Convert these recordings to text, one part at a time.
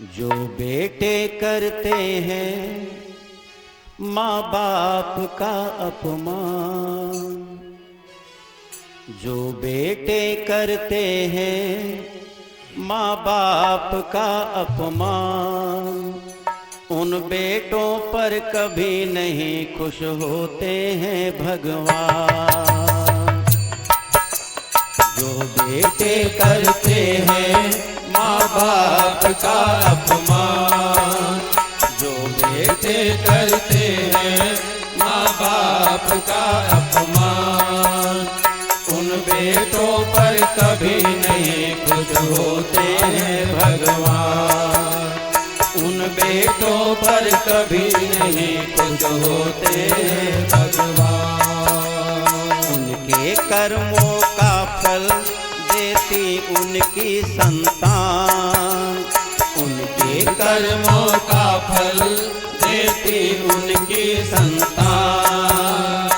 जो बेटे करते हैं माँ बाप का अपमान, जो बेटे करते हैं माँ बाप का अपमान, उन बेटों पर कभी नहीं खुश होते हैं भगवान। जो बेटे करते हैं माँ बाप का अपमान, जो बेटे करते हैं माँ बाप का अपमान, उन बेटों पर कभी नहीं खुश होते हैं भगवान। उन बेटों पर कभी नहीं खुश होते हैं भगवान। उनके कर्मों का फल देती उनकी संतान, उनके कर्मों का फल देती उनकी संतान।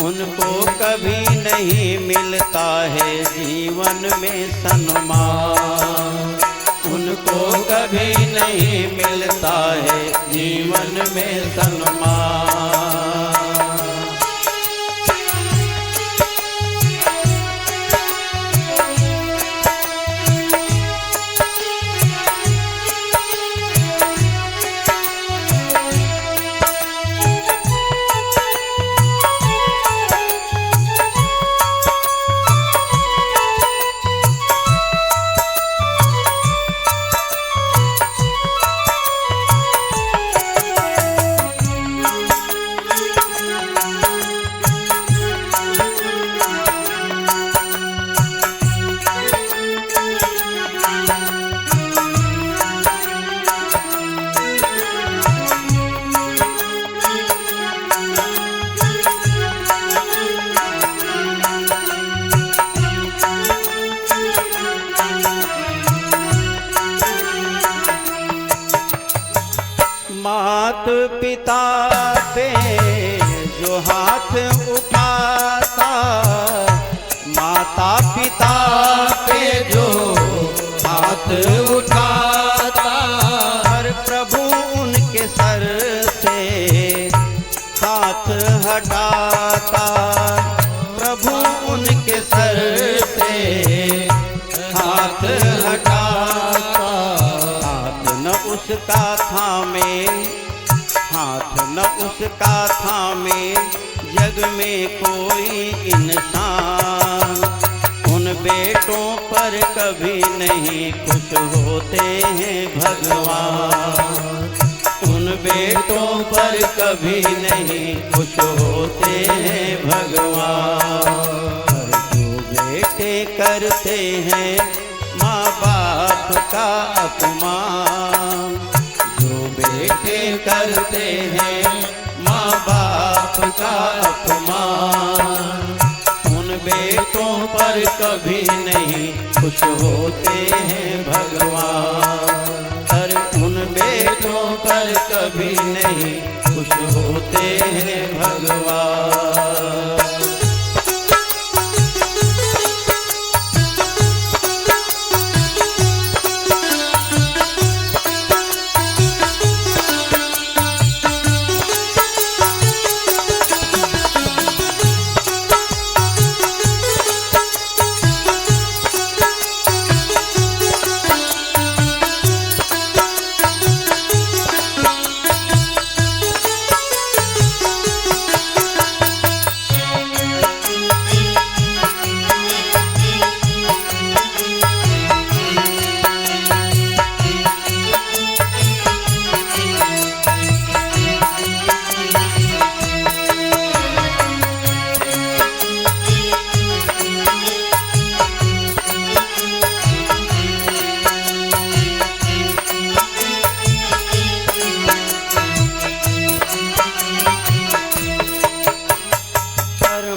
उनको कभी नहीं मिलता है जीवन में सम्मान, उनको कभी नहीं मिलता है जीवन में सम्मान। मात पिता पे जो हाथ उठाता, माता पिता पे जो हाथ उठाता, हर प्रभु उनके सर से हाथ हटाता, प्रभु उनके सर से हाथ हटाता। हाथ न उसका थामे, हाथ न उसका थामे जग में कोई इंसान, उन बेटों पर कभी नहीं खुश होते हैं भगवान। उन बेटों पर कभी नहीं खुश होते हैं भगवान। जो बेटे करते हैं माँ बाप का अपमान, जो बेटे करते हैं माँ बाप का अपमान, उन बेटों पर कभी नहीं खुश होते हैं भगवान। पर उन बेटों पर कभी नहीं खुश होते हैं भगवान।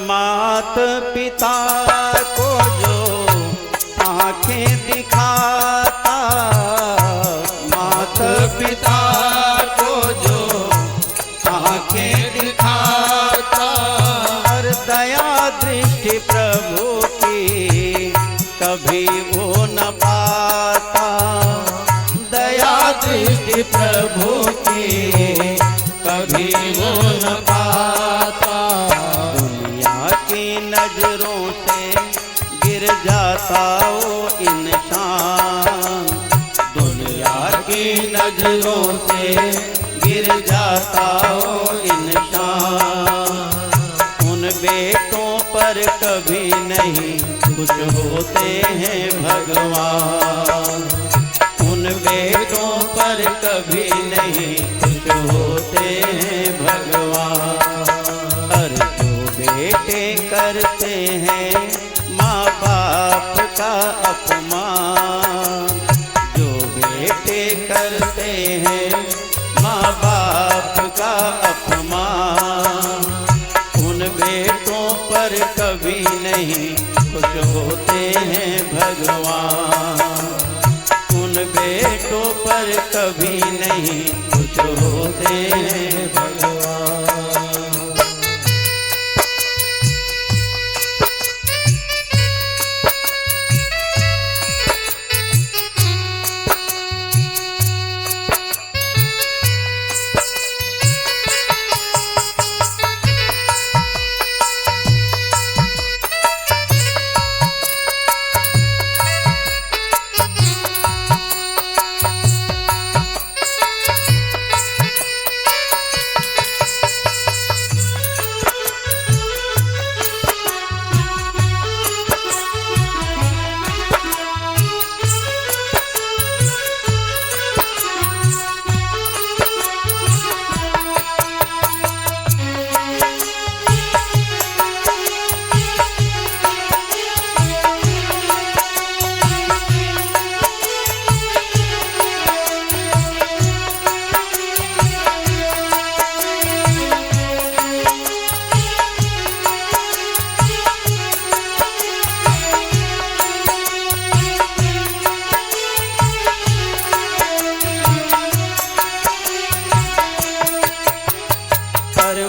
मात पिता को जो आँखें दिखाता, मात पिता को जो आँखें दिखाता, हर दया दृष्टि प्रभु की कभी वो न पाता, दया दृष्टि प्रभु की कभी वो न पाता। दुनिया की नजरों से गिर जाता वो इंसान, दुनिया की नजरों से गिर जाता वो इंसान। उन बेटों पर कभी नहीं खुश होते हैं भगवान, उन बेटों पर कभी नहीं खुश होते हैं भगवान। और जो बेटे करते हैं माँ बाप का अपमान, जो बेटे करते हैं माँ बाप का अपमान, उन बेटों पर कभी नहीं खुश होते हैं भगवान, उन बेटों पर कभी नहीं खुश होते हैं भगवान।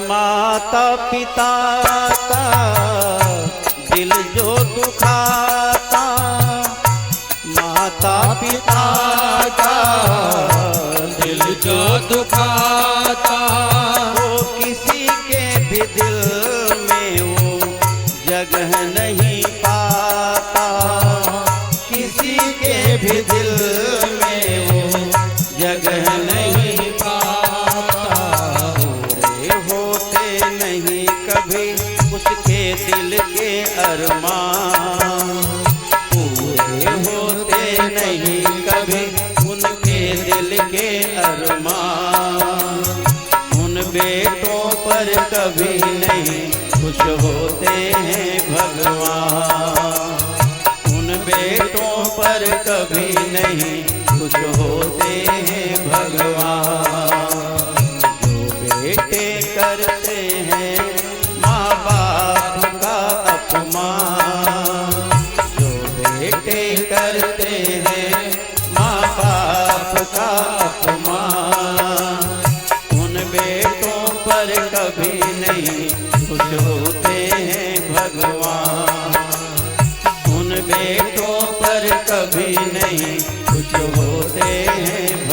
माता पिता का दिल जो दुखाता, माता पिता का दिल जो दुखाता, वो किसी के भी दिल में वो जगह नहीं पाता, किसी के भी दिल में वो जगह नहीं उसके दिल के अरमान, पूरे होते नहीं कभी उनके दिल के अरमान। उन बेटों पर कभी नहीं खुश होते हैं भगवान, उन बेटों पर कभी नहीं खुश होते हैं भगवान। जो बेटे करते हैं माँ बाप का अपमान, जो बेटे करते हैं माँ बाप का अपमान, उन बेटों पर कभी नहीं खुश होते हैं भगवान, उन बेटों पर कभी नहीं खुश होते हैं।